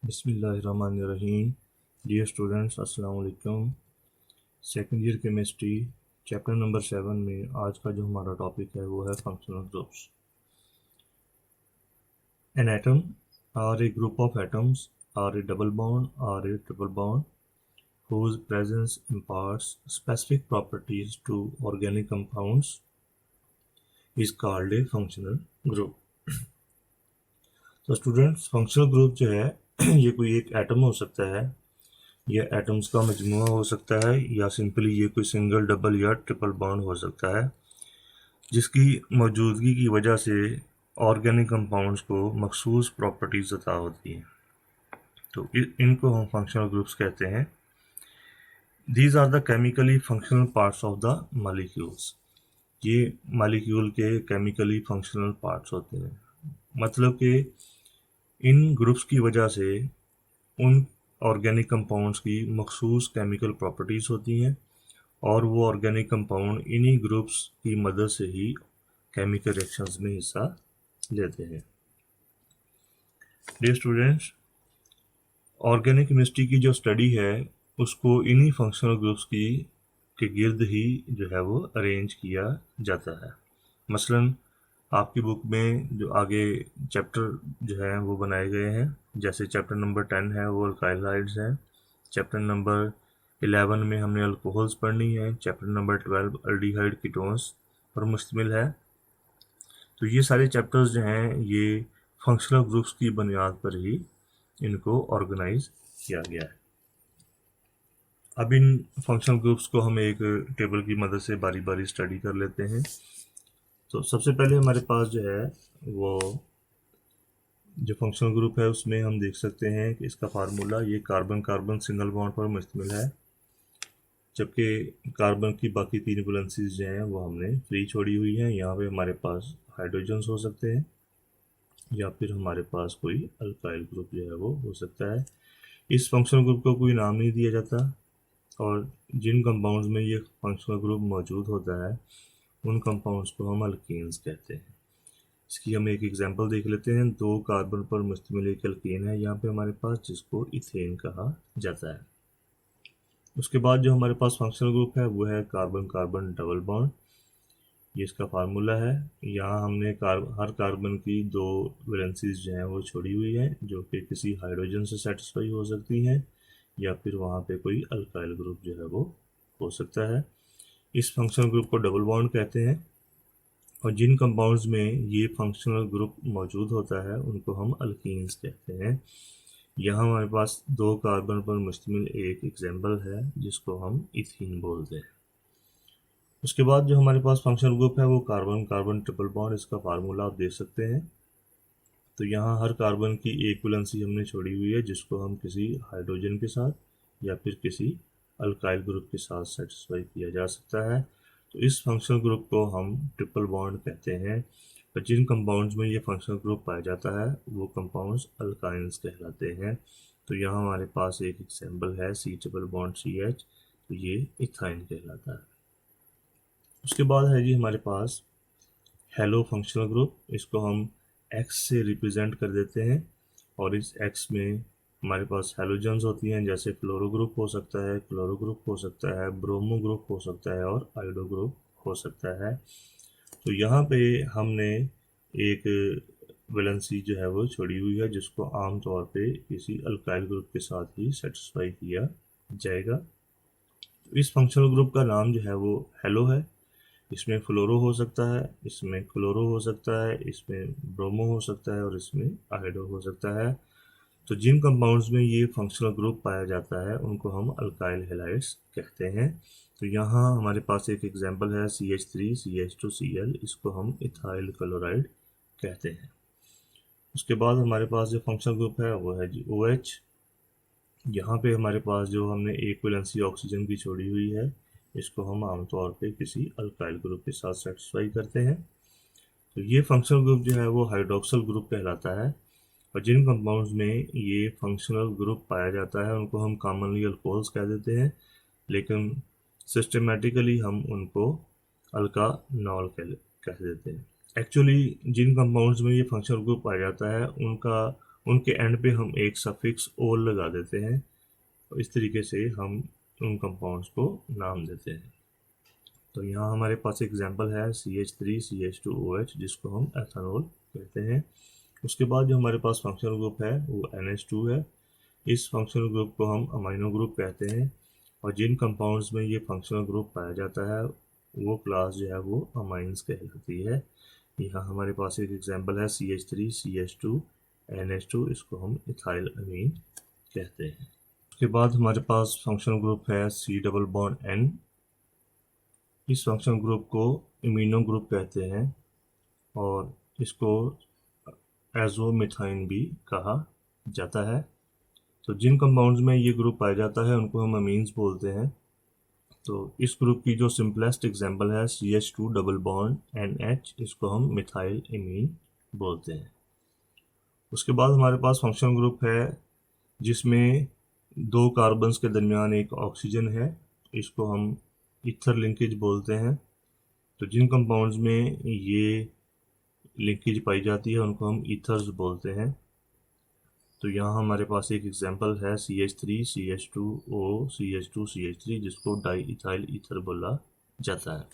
बिस्मिल्लाहिर्रहमानिर्रहीम। Dear students, अस्सलाम वालेकुम। Second year chemistry chapter number 7 में आज का जो हमारा टॉपिक है वो है functional groups. An atom or a group of atoms or a double bond or a triple bond whose presence imparts specific properties to organic compounds is called a functional group। तो students, functional group जो है ये कोई एक atom हो सकता है, यह एटम्स का मजमूआ हो सकता है, या सिंपली ये कोई सिंगल, डबल या ट्रिपल बॉन्ड हो सकता है जिसकी मौजूदगी की वजह से ऑर्गेनिक कंपाउंड्स को मखसूस प्रॉपर्टीज अता होती हैं। तो इनको हम फंक्शनल ग्रुप्स कहते हैं। These are the chemically functional parts of the molecules. ये मॉलिक्यूल के केमिकली फंक्शनल पार्ट्स होते हैं। मतलब कि इन ग्रुप्स की वजह से उन ऑर्गेनिक कंपाउंड्स की मखसूस केमिकल प्रॉपर्टीज़ होती हैं और वो ऑर्गेनिक कंपाउंड इन्हीं ग्रुप्स की मदद से ही केमिकल रिएक्शंस में हिस्सा लेते हैं। डियर स्टूडेंट्स, ऑर्गेनिक केमिस्ट्री की जो स्टडी है उसको इन्हीं फंक्शनल ग्रुप्स के गिर्द ही जो है वो अरेंज किया जाता है। मसलन आपकी बुक में जो आगे चैप्टर जो है वो बनाए गए हैं, जैसे चैप्टर नंबर 10 है वो अल्काइल हाइड्स है, चैप्टर नंबर 11 में हमने अल्कोहल्स पढ़नी है, चैप्टर नंबर 12 अल्डिहाइड कीटोन्स पर मुश्तमिल है। तो ये सारे चैप्टर्स जो हैं ये फंक्शनल ग्रुप्स की बुनियाद पर ही इनको ऑर्गेनाइज किया गया है। अब इन फंक्शनल ग्रुप्स को हम एक टेबल की मदद से बारी बारी स्टडी कर लेते हैं। तो सबसे पहले हमारे पास जो है वो जो फंक्शनल ग्रुप है उसमें हम देख सकते हैं कि इसका फार्मूला ये कार्बन कार्बन सिंगल बॉन्ड पर मुश्तमिल है, जबकि कार्बन की बाकी तीन वैलेंसीज जो हैं वो हमने फ्री छोड़ी हुई हैं। यहाँ पे हमारे पास हाइड्रोजन्स हो सकते हैं या फिर हमारे पास कोई अल्काइल ग्रुप जो है वो हो सकता है। इस फंक्शनल ग्रुप को कोई नाम नहीं दिया जाता और जिन कंपाउंड्स में ये फंक्शनल ग्रुप मौजूद होता है उन कंपाउंड्स को हम अल्कीन्स कहते हैं। इसकी हम एक एग्जांपल देख लेते हैं। 2 कार्बन पर मुश्तमिल एक अल्कीन है यहाँ पे हमारे पास, जिसको इथेन कहा जाता है। उसके बाद जो हमारे पास फंक्शनल ग्रुप है वो है कार्बन कार्बन डबल बॉन्ड। ये इसका फार्मूला है। यहाँ हमने हर कार्बन की 2 वैलेंसीज जो हैं वो छोड़ी हुई है, जो कि किसी हाइड्रोजन से सेटिस्फाई हो सकती हैं या फिर वहाँ पे कोई अल्काइल ग्रुप जो है वो हो सकता है। इस फंक्शनल ग्रुप को डबल बॉन्ड कहते हैं और जिन कंपाउंड्स में ये फंक्शनल ग्रुप मौजूद होता है उनको हम अल्कीन्स कहते हैं। यहाँ हमारे पास 2 कार्बन पर मुश्तमिल एक एग्जाम्पल है जिसको हम इथीन बोलते हैं। उसके बाद जो हमारे पास फंक्शनल ग्रुप है वो कार्बन कार्बन ट्रिपल बॉन्ड। इसका फार्मूला आप देख सकते हैं। तो यहाँ हर कार्बन की एक वैलेंसी हमने छोड़ी हुई है जिसको हम किसी हाइड्रोजन के साथ या फिर किसी अल्काइल ग्रुप के साथ सेटिस्फाई किया जा सकता है। तो इस फंक्शनल ग्रुप को हम ट्रिपल बॉन्ड कहते हैं। तो जिन कंपाउंड्स में ये फंक्शनल ग्रुप पाया जाता है वो कंपाउंड्स अल्काइंस कहलाते हैं। तो यहाँ हमारे पास एक एग्जाम्पल है C++CH, तो ये इथाइन कहलाता है। उसके बाद है जी हमारे पास हेलो फंक्शनल ग्रुप। इसको हम X से रिप्रेजेंट कर देते हैं और इस X में हमारे पास हेलोजन्स होती हैं, जैसे फ्लोरो ग्रुप हो सकता है, क्लोरो ग्रुप हो सकता है, ब्रोमो ग्रुप हो सकता है और आयोडो ग्रुप हो सकता है। तो यहाँ पे हमने एक वैलेंसी जो है वो छोड़ी हुई है जिसको आमतौर पे किसी अल्काइल ग्रुप के साथ ही सेटिस्फाई किया जाएगा। तो इस फंक्शनल ग्रुप का नाम जो है वो हेलो है। इसमें फ्लोरो हो सकता है, इसमें क्लोरो हो सकता है, इसमें ब्रोमो हो सकता है और इसमें आयोडो हो सकता है। तो जिन कंपाउंड्स में ये फंक्शनल ग्रुप पाया जाता है उनको हम अल्काइल हैलाइड्स कहते हैं। तो यहाँ हमारे पास एक एग्जांपल है CH3CH2Cl, इसको हम इथाइल क्लोराइड कहते हैं। उसके बाद हमारे पास जो फंक्शनल ग्रुप है वो है जी OH। यहाँ पे हमारे पास जो हमने एक वैलेंसी ऑक्सीजन की छोड़ी हुई है इसको हम आमतौर पे किसी अल्काइल ग्रुप के साथ सेटिस्फाई करते हैं। तो ये फंक्शनल ग्रुप जो है वो हाइड्रोक्सल ग्रुप कहलाता है और जिन कंपाउंड्स में ये फंक्शनल ग्रुप पाया जाता है उनको हम कॉमनली अल्कोहल्स कह देते हैं, लेकिन सिस्टमेटिकली हम उनको अल्कानॉल कह देते हैं। एक्चुअली जिन कंपाउंड्स में ये फंक्शनल ग्रुप पाया जाता है उनका उनके एंड पे हम एक सफिक्स ओल लगा देते हैं और इस तरीके से हम उन कंपाउंड्स को नाम देते हैं। तो यहाँ हमारे पास एग्जांपल है CH3CH2OH जिसको हम एथेनॉल कहते हैं। उसके बाद जो हमारे पास फंक्शनल ग्रुप है वो NH2 है। इस फंक्शनल ग्रुप को हम अमाइनो ग्रुप कहते हैं और जिन कंपाउंड्स में ये फंक्शनल ग्रुप पाया जाता है वो क्लास जो है वो अमाइंस कहलाती है। यहाँ हमारे पास एक एग्जांपल है CH3CH2NH2, इसको हम इथाइल अमीन कहते हैं। उसके बाद हमारे पास फंक्शनल ग्रुप है C डबल बॉन्ड N। इस फंक्शनल ग्रुप को इम्यूनो ग्रुप कहते हैं और इसको एजोमिथाइन भी कहा जाता है। तो जिन कंपाउंड्स में ये ग्रुप पाया जाता है उनको हम अमीन्स बोलते हैं। तो इस ग्रुप की जो सिंपलेस्ट एग्जांपल है CH2 डबल बॉन्ड NH, इसको हम मिथाइल इमीन बोलते हैं। उसके बाद हमारे पास फंक्शनल ग्रुप है जिसमें दो कार्बन्स के दरमियान एक ऑक्सीजन है, इसको हम ईथर लिंकेज बोलते हैं। तो जिन कंपाउंड्स में ये लिंकेज पाई जाती है उनको हम ईथर्स बोलते हैं। तो यहाँ हमारे पास एक एग्जांपल है CH3CH2O CH2CH3 जिसको डाई इथाइल ईथर बोला जाता है।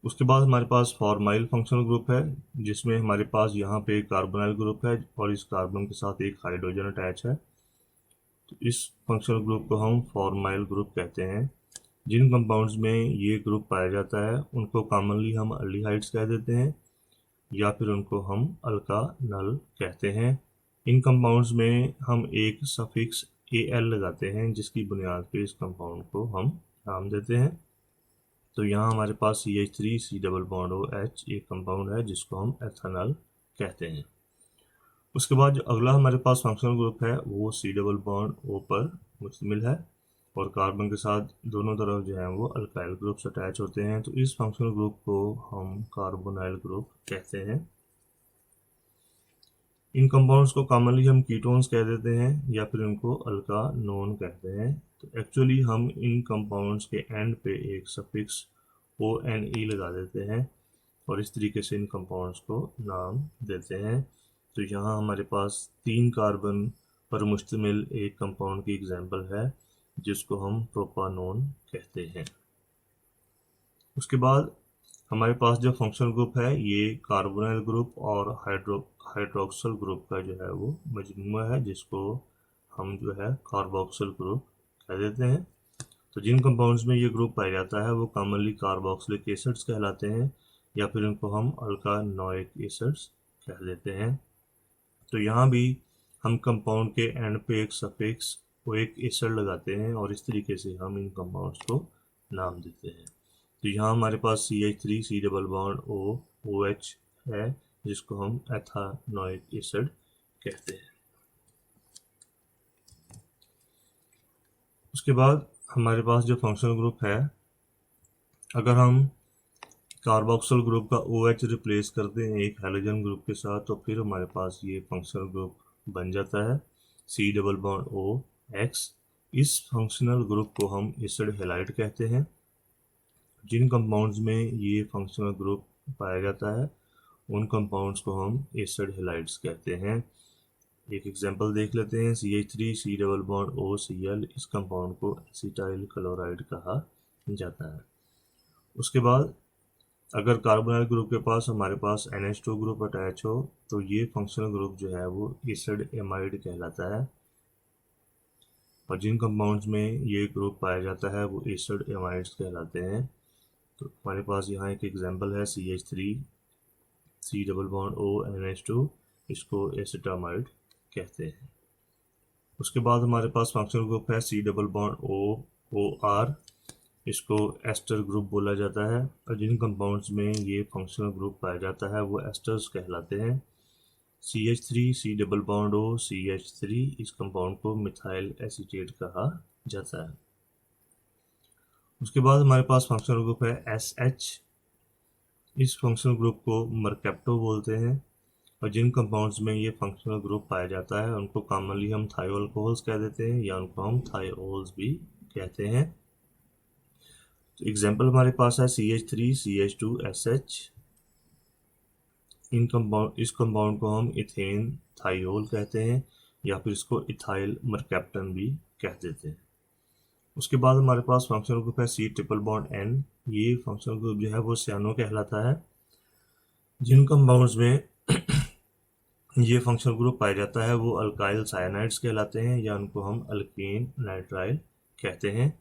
उसके बाद हमारे पास फॉर्माइल फंक्शनल ग्रुप है जिसमें हमारे पास यहाँ पे कार्बोनाइल ग्रुप है और इस कार्बन के साथ एक हाइड्रोजन अटैच है। तो इस फंक्शनल ग्रुप को हम फॉर्माइल ग्रुप कहते हैं। जिन कंपाउंड्स में ये ग्रुप पाया जाता है उनको कॉमनली हम अल्डिहाइड्स कह देते हैं या फिर उनको हम अल्कानल कहते हैं। इन कंपाउंड्स में हम एक सफिक्स Al लगाते हैं जिसकी बुनियाद पे इस कंपाउंड को हम नाम देते हैं। तो यहाँ हमारे पास CH3C डबल बॉन्ड OH एक कंपाउंड है जिसको हम एथेनॉल कहते हैं। उसके बाद जो अगला हमारे पास फंक्शनल ग्रुप है वो C डबल बॉन्ड O पर मुश्तमिल है और कार्बन के साथ दोनों तरफ जो है वो अल्काइल ग्रुप्स अटैच होते हैं। तो इस फंक्शनल ग्रुप को हम कार्बोनाइल ग्रुप कहते हैं। इन कंपाउंड्स को कॉमनली हम कीटोन्स कह देते हैं या फिर उनको अल्कानोन कहते हैं। तो एक्चुअली हम इन कंपाउंड्स के एंड पे एक सफिक्स ONE लगा देते हैं और इस तरीके से इन कंपाउंड्स को नाम देते हैं। तो यहाँ हमारे पास 3 कार्बन पर मुश्तमिल एक कंपाउंड की एग्जांपल है जिसको हम प्रोपानोन कहते हैं। उसके बाद हमारे पास जो फंक्शनल ग्रुप है ये कार्बोनाइल ग्रुप और हाइड्रोक्सल ग्रुप का जो है वो मजमूआ है जिसको हम जो है कार्बोक्सिल ग्रुप कह देते हैं। तो जिन कंपाउंड्स में ये ग्रुप पाया जाता है वो कॉमनली कार्बोक्सिलिक एसिड्स कहलाते हैं या फिर इनको हम अल्कानोइक एसिड्स कह देते हैं। तो यहाँ भी हम कंपाउंड के एंड पे एक सफिक्स वो एक एसिड लगाते हैं और इस तरीके से हम इन कंपाउंड्स को नाम देते हैं। तो यहाँ हमारे पास CH3C डबल बॉन्ड OH है जिसको हम एथानोइक एसिड कहते हैं। उसके बाद हमारे पास जो फंक्शनल ग्रुप है, अगर हम कार्बोक्सिल ग्रुप का OH रिप्लेस करते हैं एक हैलोजन ग्रुप के साथ तो फिर हमारे पास ये फंक्शनल ग्रुप बन जाता है C डबल बॉन्ड OX। इस फंक्शनल ग्रुप को हम एसिड हैलाइड कहते हैं। जिन कंपाउंड्स में ये फंक्शनल ग्रुप पाया जाता है उन कंपाउंड्स को हम एसिड हैलाइड्स कहते हैं। एक एग्जांपल देख लेते हैं CH3C डबल बॉन्ड OCl। इस कंपाउंड को एसिटाइल क्लोराइड कहा जाता है। उसके बाद अगर कार्बोनाइल ग्रुप के पास हमारे पास NH2 ग्रुप अटैच हो तो ये फंक्शनल ग्रुप जो है वो एसिड एमाइड कहलाता है और जिन कंपाउंड्स में ये ग्रुप पाया जाता है वो एसिड एमाइड्स कहलाते हैं। तो हमारे पास यहाँ एक एग्जांपल है CH3C डबल बॉन्ड ONH2, इसको एसिटामाइड कहते हैं। उसके बाद हमारे पास फंक्शनल ग्रुप है C डबल बॉन्ड OR, इसको एस्टर ग्रुप बोला जाता है और जिन कंपाउंड्स में ये फंक्शनल ग्रुप पाया जाता है वो एस्टर्स कहलाते हैं। CH3C डबल बॉन्ड OCH3, इस कंपाउंड को मिथाइल एसीटेट कहा जाता है। उसके बाद हमारे पास फंक्शनल ग्रुप है SH। इस फंक्शनल ग्रुप को मरकेप्टो बोलते हैं और जिन कंपाउंड्स में ये फंक्शनल ग्रुप पाया जाता है उनको कॉमनली हम थायो अल्कोहल्स कह देते हैं या उनको हम थायोल्स भी कहते हैं। तो एग्जांपल हमारे पास है CH3CH2SH। इस कंपाउंड को हम इथेन थाइयोल कहते हैं, या फिर इसको इथाइल मरकैप्टन भी कह देते हैं। उसके बाद हमारे पास फंक्शनल ग्रुप है C ट्रिपल बॉन्ड N। ये फंक्शनल ग्रुप जो है वो cyano कहलाता है। जिन कंपाउंड्स में ये फंक्शनल ग्रुप पाया जाता है वो अल्काइल साइनाइड्स कहलाते हैं, या उनको हम अल्केन नाइट्राइल कहते हैं।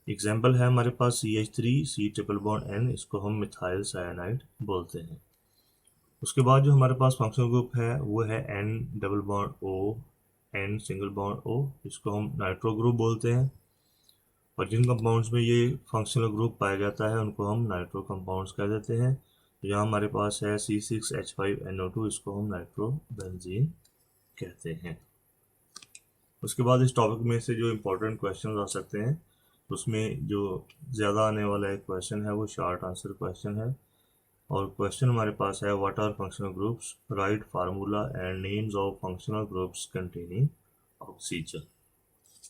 एग्जाम्पल है हमारे पास CH3 C triple bond N, इसको हम मिथाइल साइनाइड बोलते हैं। उसके बाद जो हमारे पास फंक्शनल ग्रुप है वो है N double bond O N single bond O, इसको हम नाइट्रो ग्रुप बोलते हैं। और जिन कंपाउंड्स में ये फंक्शनल ग्रुप पाया जाता है उनको हम नाइट्रो कंपाउंड्स कह देते हैं। यहाँ हमारे पास है C6H5NO2, इसको हम नाइट्रो बेंजीन कहते हैं। उसके बाद इस टॉपिक में से जो इम्पोर्टेंट क्वेश्चन आ सकते हैं, उसमें जो ज़्यादा आने वाला एक क्वेश्चन है वो शॉर्ट आंसर क्वेश्चन है। और क्वेश्चन हमारे पास है, what are functional groups, write formula and names of functional groups containing oxygen.